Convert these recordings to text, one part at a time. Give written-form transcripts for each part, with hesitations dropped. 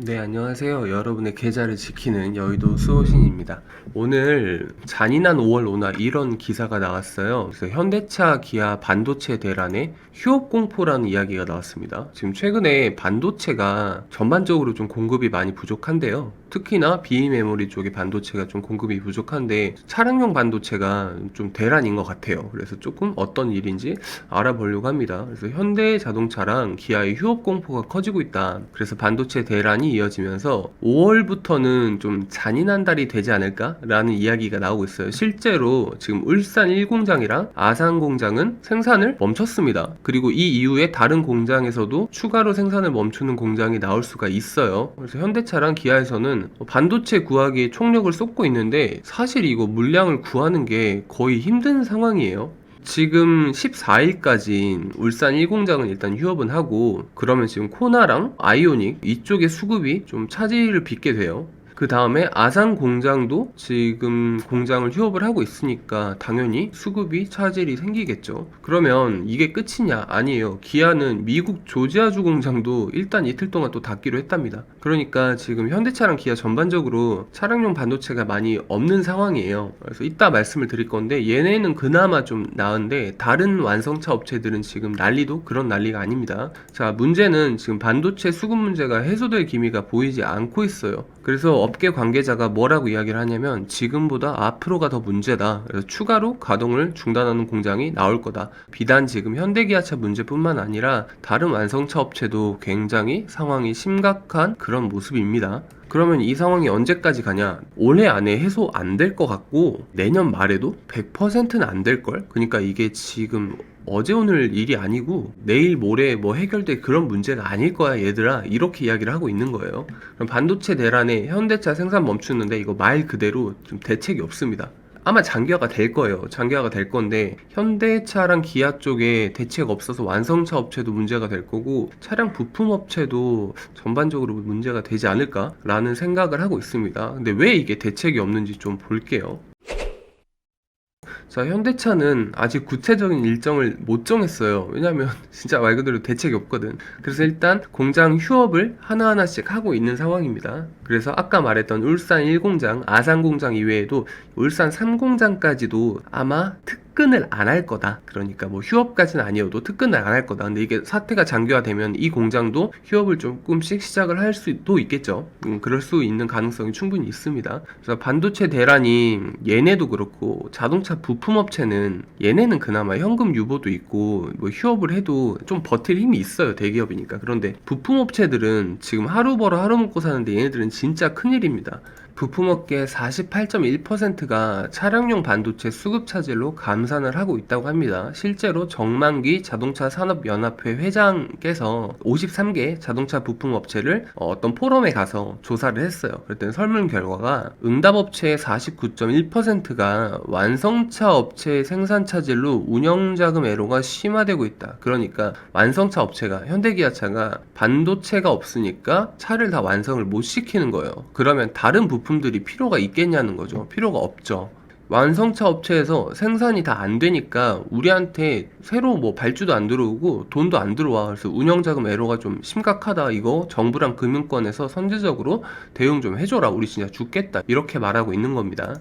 네, 안녕하세요. 여러분의 계좌를 지키는 여의도 수호신입니다. 오늘 잔인한 5월 오나 이런 기사가 나왔어요. 그래서 현대차, 기아 반도체 대란에 휴업 공포라는 이야기가 나왔습니다. 지금 최근에 반도체가 전반적으로 좀 공급이 많이 부족한데요. 특히나 비메모리 쪽의 반도체가 좀 공급이 부족한데 차량용 반도체가 좀 대란인 것 같아요. 그래서 조금 어떤 일인지 알아보려고 합니다. 그래서 현대자동차랑 기아의 휴업 공포가 커지고 있다. 그래서 반도체 대란이 이어지면서 5월부터는 좀 잔인한 달이 되지 않을까라는 이야기가 나오고 있어요. 실제로 지금 울산 1공장이랑 아산 공장은 생산을 멈췄습니다. 그리고 이 이후에 다른 공장에서도 추가로 생산을 멈추는 공장이 나올 수가 있어요. 그래서 현대차랑 기아에서는 반도체 구하기에 총력을 쏟고 있는데 사실 이거 물량을 구하는 게 거의 힘든 상황이에요. 지금 14일까지 울산 1공장은 일단 휴업은 하고, 그러면 지금 코나랑 아이오닉 이쪽의 수급이 좀 차질을 빚게 돼요. 그 다음에 아산 공장도 지금 공장을 휴업을 하고 있으니까 당연히 수급이 차질이 생기겠죠. 그러면 이게 끝이냐? 아니에요. 기아는 미국 조지아주 공장도 일단 이틀 동안 또 닫기로 했답니다. 그러니까 지금 현대차랑 기아 전반적으로 차량용 반도체가 많이 없는 상황이에요. 그래서 이따 말씀을 드릴 건데, 얘네는 그나마 좀 나은데 다른 완성차 업체들은 지금 난리도 그런 난리가 아닙니다. 자, 문제는 지금 반도체 수급 문제가 해소될 기미가 보이지 않고 있어요. 그래서 업계 관계자가 뭐라고 이야기를 하냐면, 지금보다 앞으로가 더 문제다. 그래서 추가로 가동을 중단하는 공장이 나올 거다. 비단 지금 현대기아차 문제뿐만 아니라 다른 완성차 업체도 굉장히 상황이 심각한 그런 모습입니다. 그러면 이 상황이 언제까지 가냐? 올해 안에 해소 안 될 것 같고 내년 말에도 100%는 안 될걸? 그러니까 이게 지금 어제 오늘 일이 아니고 내일 모레 뭐 해결될 그런 문제가 아닐 거야 얘들아, 이렇게 이야기를 하고 있는 거예요. 그럼 반도체 대란에 현대차 생산 멈추는데 이거 말 그대로 좀 대책이 없습니다. 아마 장기화가 될 거예요. 장기화가 될 건데 현대차랑 기아 쪽에 대책 없어서 완성차 업체도 문제가 될 거고 차량 부품 업체도 전반적으로 문제가 되지 않을까라는 생각을 하고 있습니다. 근데 왜 이게 대책이 없는지 좀 볼게요. 자, 현대차는 아직 구체적인 일정을 못 정했어요. 왜냐면 진짜 말 그대로 대책이 없거든. 그래서 일단 공장 휴업을 하나하나씩 하고 있는 상황입니다. 그래서 아까 말했던 울산 1공장, 아산 공장 이외에도 울산 3공장까지도 아마 특근을 안 할 거다. 그러니까 뭐 휴업까지는 아니어도 특근을 안 할 거다. 근데 이게 사태가 장기화되면 이 공장도 휴업을 조금씩 시작을 할 수도 있겠죠. 그럴 수 있는 가능성이 충분히 있습니다. 그래서 반도체 대란이 얘네도 그렇고 자동차 부품업체는 얘네는 그나마 현금 유보도 있고 뭐 휴업을 해도 좀 버틸 힘이 있어요. 대기업이니까. 그런데 부품업체들은 지금 하루 벌어 하루 먹고 사는데 얘네들은 진짜 큰일입니다. 부품업계 48.1%가 차량용 반도체 수급 차질로 감산을 하고 있다고 합니다. 실제로 정만기 자동차 산업연합회 회장께서 53개 자동차 부품업체를 어떤 포럼에 가서 조사를 했어요. 그랬더니 설문 결과가 응답업체의 49.1%가 완성차 업체의 생산 차질로 운영자금 애로가 심화되고 있다. 그러니까 완성차 업체가, 현대기아차가 반도체가 없으니까 차를 다 완성을 못 시키는 거예요. 그러면 다른 부품들이 필요가 있겠냐는 거죠. 필요가 없죠. 완성차 업체에서 생산이 다 안 되니까 우리한테 새로 뭐 발주도 안 들어오고 돈도 안 들어와. 그래서 운영자금 애로가 좀 심각하다. 이거 정부랑 금융권에서 선제적으로 대응 좀 해줘라. 우리 진짜 죽겠다. 이렇게 말하고 있는 겁니다.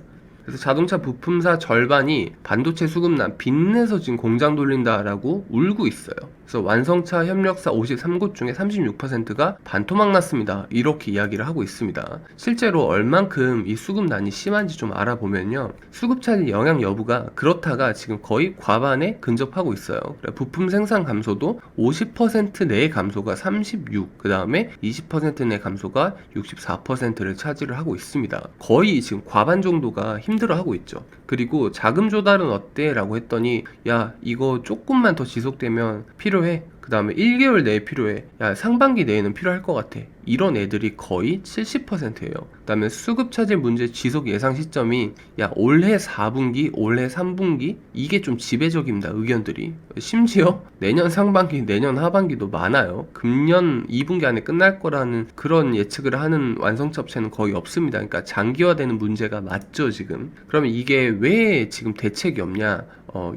그래서 자동차 부품사 절반이 반도체 수급난 빚내서 지금 공장 돌린다라고 울고 있어요. 그래서 완성차 협력사 53곳 중에 36%가 반토막 났습니다. 이렇게 이야기를 하고 있습니다. 실제로 얼만큼 이 수급난이 심한지 좀 알아보면요. 수급차질 영향 여부가 그렇다가 지금 거의 과반에 근접하고 있어요. 부품 생산 감소도 50% 내의 감소가 36, 그 다음에 20% 내 감소가 64%를 차지를 하고 있습니다. 거의 지금 과반 정도가 힘들어하고 있죠. 그리고 자금 조달은 어때? 라고 했더니 야, 이거 조금만 더 지속되면 필요해. 그 다음에 1개월 내에 필요해. 야, 상반기 내에는 필요할 것 같아. 이런 애들이 거의 70%예요. 그 다음에 수급 차질 문제 지속 예상 시점이 야, 올해 4분기, 올해 3분기 이게 좀 지배적입니다. 의견들이. 심지어 내년 상반기, 내년 하반기도 많아요. 금년 2분기 안에 끝날 거라는 그런 예측을 하는 완성차 업체는 거의 없습니다. 그러니까 장기화되는 문제가 맞죠, 지금. 그러면 이게 왜 지금 대책이 없냐?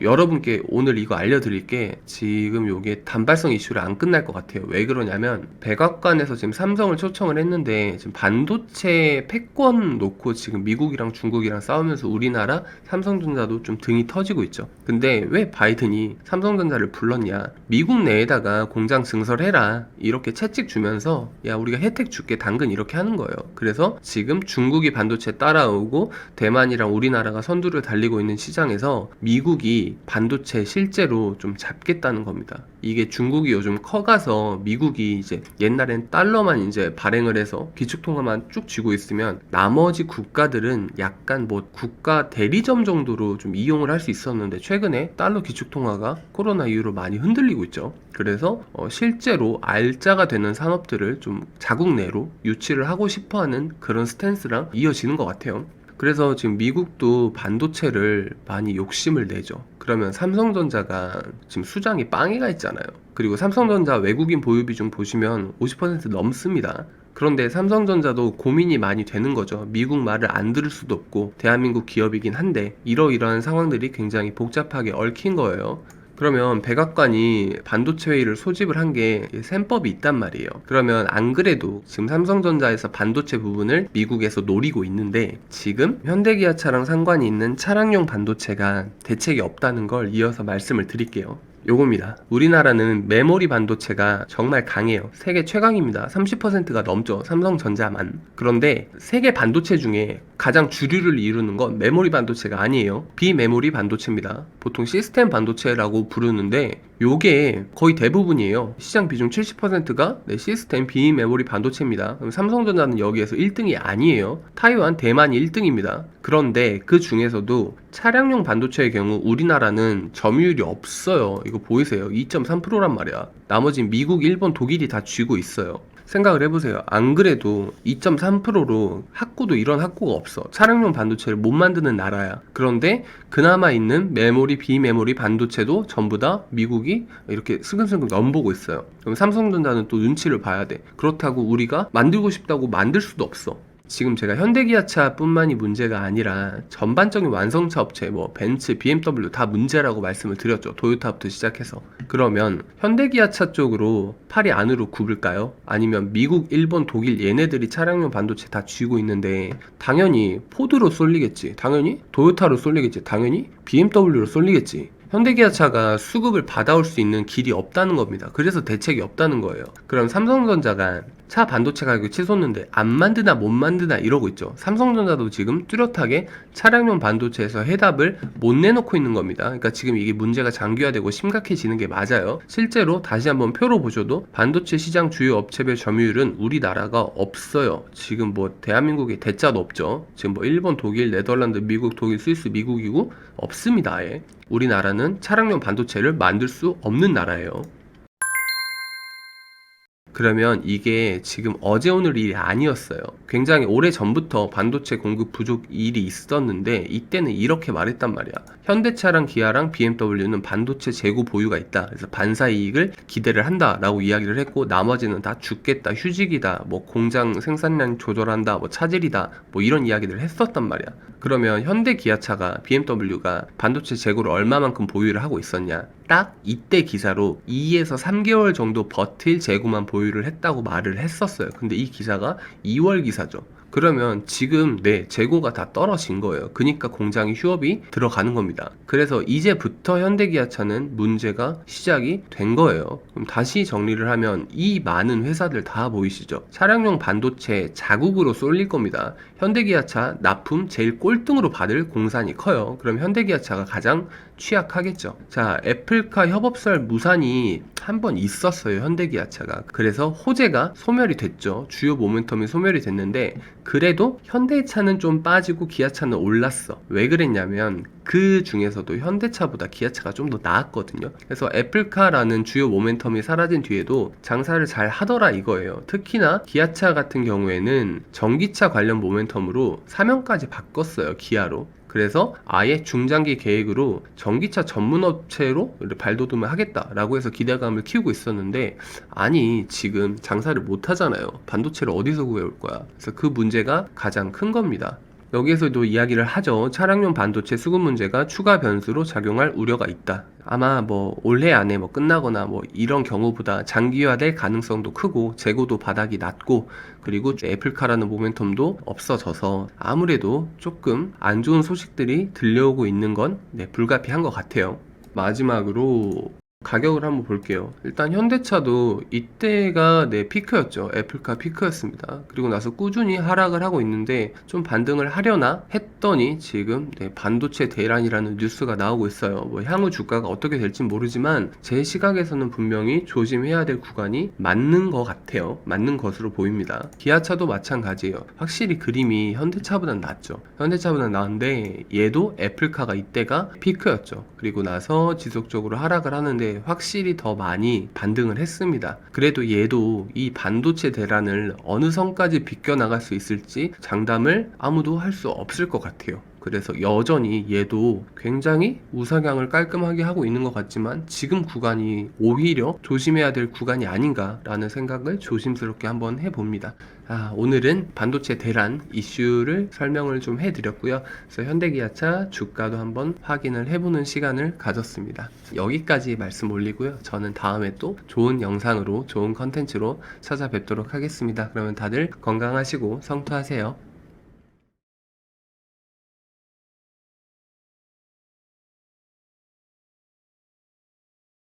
여러분께 오늘 이거 알려드릴게 지금 요게 단발성 이슈를 안 끝날 것 같아요. 왜 그러냐면 백악관에서 지금 삼성을 초청을 했는데 지금 반도체 패권 놓고 지금 미국이랑 중국이랑 싸우면서 우리나라 삼성전자도 좀 등이 터지고 있죠. 근데 왜 바이든이 삼성전자를 불렀냐? 미국 내에다가 공장 증설해라 이렇게 채찍 주면서 야 우리가 혜택 줄게 당근 이렇게 하는 거예요. 그래서 지금 중국이 반도체 따라오고 대만이랑 우리나라가 선두를 달리고 있는 시장에서 미국이 반도체 실제로 좀 잡겠다는 겁니다. 이게 중국이 요즘 커가서 미국이 이제 옛날엔 달러만 이제 발행을 해서 기축통화만 쭉 쥐고 있으면 나머지 국가들은 약간 뭐 국가 대리점 정도로 좀 이용을 할 수 있었는데 최근에 달러 기축통화가 코로나 이후로 많이 흔들리고 있죠. 그래서 실제로 알짜가 되는 산업들을 좀 자국 내로 유치를 하고 싶어하는 그런 스탠스랑 이어지는 것 같아요. 그래서 지금 미국도 반도체를 많이 욕심을 내죠. 그러면 삼성전자가 지금 수장이 빵에가 있잖아요. 그리고 삼성전자 외국인 보유 비중 보시면 50% 넘습니다. 그런데 삼성전자도 고민이 많이 되는 거죠. 미국 말을 안 들을 수도 없고 대한민국 기업이긴 한데 이러이러한 상황들이 굉장히 복잡하게 얽힌 거예요. 그러면 백악관이 반도체 회의를 소집을 한 게 셈법이 있단 말이에요. 그러면 안 그래도 지금 삼성전자에서 반도체 부분을 미국에서 노리고 있는데 지금 현대기아차랑 상관이 있는 차량용 반도체가 대책이 없다는 걸 이어서 말씀을 드릴게요. 요겁니다. 우리나라는 메모리 반도체가 정말 강해요. 세계 최강입니다. 30%가 넘죠. 삼성전자만. 그런데 세계 반도체 중에 가장 주류를 이루는 건 메모리 반도체가 아니에요. 비메모리 반도체입니다. 보통 시스템 반도체라고 부르는데 요게 거의 대부분이에요. 시장 비중 70%가 시스템 비메모리 반도체입니다. 그럼 삼성전자는 여기에서 1등이 아니에요. 타이완, 대만이 1등입니다. 그런데 그 중에서도 차량용 반도체의 경우 우리나라는 점유율이 없어요. 이거 보이세요? 2.3%란 말이야. 나머지 미국, 일본, 독일이 다 쥐고 있어요. 생각을 해보세요. 안 그래도 2.3%로 학구도 이런 학구가 없어. 차량용 반도체를 못 만드는 나라야. 그런데 그나마 있는 메모리, 비메모리 반도체도 전부 다 미국이 이렇게 슬금슬금 넘보고 있어요. 그럼 삼성전자는 또 눈치를 봐야 돼. 그렇다고 우리가 만들고 싶다고 만들 수도 없어. 지금 제가 현대기아차 뿐만이 문제가 아니라 전반적인 완성차 업체 뭐 벤츠, BMW 다 문제라고 말씀을 드렸죠. 도요타부터 시작해서. 그러면 현대기아차 쪽으로 팔이 안으로 굽을까요? 아니면 미국, 일본, 독일 얘네들이 차량용 반도체 다 쥐고 있는데 당연히 포드로 쏠리겠지. 당연히 도요타로 쏠리겠지. 당연히 BMW로 쏠리겠지. 현대기아차가 수급을 받아올 수 있는 길이 없다는 겁니다. 그래서 대책이 없다는 거예요. 그럼 삼성전자가 차 반도체 가격이 치솟는데 안 만드나 못 만드나 이러고 있죠. 삼성전자도 지금 뚜렷하게 차량용 반도체에서 해답을 못 내놓고 있는 겁니다. 그러니까 지금 이게 문제가 장기화되고 심각해지는 게 맞아요. 실제로 다시 한번 표로 보셔도 반도체 시장 주요 업체별 점유율은 우리나라가 없어요. 지금 뭐 대한민국에 대자도 없죠. 지금 뭐 일본, 독일, 네덜란드, 미국, 독일, 스위스, 미국이고 없습니다. 아예. 우리나라는 차량용 반도체를 만들 수 없는 나라예요. 그러면 이게 지금 어제 오늘 일이 아니었어요. 굉장히 오래 전부터 반도체 공급 부족 일이 있었는데 이때는 이렇게 말했단 말이야. 현대차랑 기아랑 BMW는 반도체 재고 보유가 있다. 그래서 반사 이익을 기대를 한다라고 이야기를 했고 나머지는 다 죽겠다, 휴직이다, 뭐 공장 생산량 조절한다, 뭐 차질이다, 뭐 이런 이야기들을 했었단 말이야. 그러면 현대 기아차가 BMW가 반도체 재고를 얼마만큼 보유를 하고 있었냐? 딱 이때 기사로 2에서 3개월 정도 버틸 재고만 보유를 했다고 말을 했었어요. 근데 이 기사가 2월 기사죠. 그러면 지금 내 재고가 다 떨어진 거예요. 그러니까 공장이 휴업이 들어가는 겁니다. 그래서 이제부터 현대기아차는 문제가 시작이 된 거예요. 그럼 다시 정리를 하면 이 많은 회사들 다 보이시죠? 차량용 반도체 자국으로 쏠릴 겁니다. 현대기아차 납품 제일 꼴등으로 받을 공산이 커요. 그럼 현대기아차가 가장 취약하겠죠. 자, 애플카 협업설 무산이 한 번 있었어요. 현대기아차가. 그래서 호재가 소멸이 됐죠. 주요 모멘텀이 소멸이 됐는데 그래도 현대차는 좀 빠지고 기아차는 올랐어. 왜 그랬냐면 그 중에서도 현대차보다 기아차가 좀 더 나았거든요. 그래서 애플카라는 주요 모멘텀이 사라진 뒤에도 장사를 잘 하더라 이거예요. 특히나 기아차 같은 경우에는 전기차 관련 모멘텀으로 사명까지 바꿨어요. 기아로. 그래서 아예 중장기 계획으로 전기차 전문 업체로 발돋움을 하겠다라고 해서 기대감을 키우고 있었는데 아니 지금 장사를 못 하잖아요. 반도체를 어디서 구해올 거야. 그래서 그 문제가 가장 큰 겁니다. 여기에서도 이야기를 하죠. 차량용 반도체 수급 문제가 추가 변수로 작용할 우려가 있다. 아마 뭐 올해 안에 뭐 끝나거나 뭐 이런 경우보다 장기화될 가능성도 크고 재고도 바닥이 낮고 그리고 애플카라는 모멘텀도 없어져서 아무래도 조금 안 좋은 소식들이 들려오고 있는 건 불가피한 것 같아요. 마지막으로 가격을 한번 볼게요. 일단 현대차도 이때가 피크였죠. 애플카 피크였습니다. 그리고 나서 꾸준히 하락을 하고 있는데 좀 반등을 하려나 했더니 지금 반도체 대란이라는 뉴스가 나오고 있어요. 뭐 향후 주가가 어떻게 될진 모르지만 제 시각에서는 분명히 조심해야 될 구간이 맞는 것 같아요. 맞는 것으로 보입니다. 기아차도 마찬가지예요. 확실히 그림이 현대차보다는 낫죠. 현대차보다는 나은데 얘도 애플카가 이때가 피크였죠. 그리고 나서 지속적으로 하락을 하는데 확실히 더 많이 반등을 했습니다. 그래도 얘도 이 반도체 대란을 어느 선까지 비껴나갈 수 있을지 장담을 아무도 할 수 없을 것 같아요. 그래서 여전히 얘도 굉장히 우상향을 깔끔하게 하고 있는 것 같지만 지금 구간이 오히려 조심해야 될 구간이 아닌가라는 생각을 조심스럽게 한번 해봅니다. 오늘은 반도체 대란 이슈를 설명을 좀 해드렸고요. 그래서 현대기아차 주가도 한번 확인을 해보는 시간을 가졌습니다. 여기까지 말씀 올리고요. 저는 다음에 또 좋은 영상으로 좋은 컨텐츠로 찾아뵙도록 하겠습니다. 그러면 다들 건강하시고 성투하세요.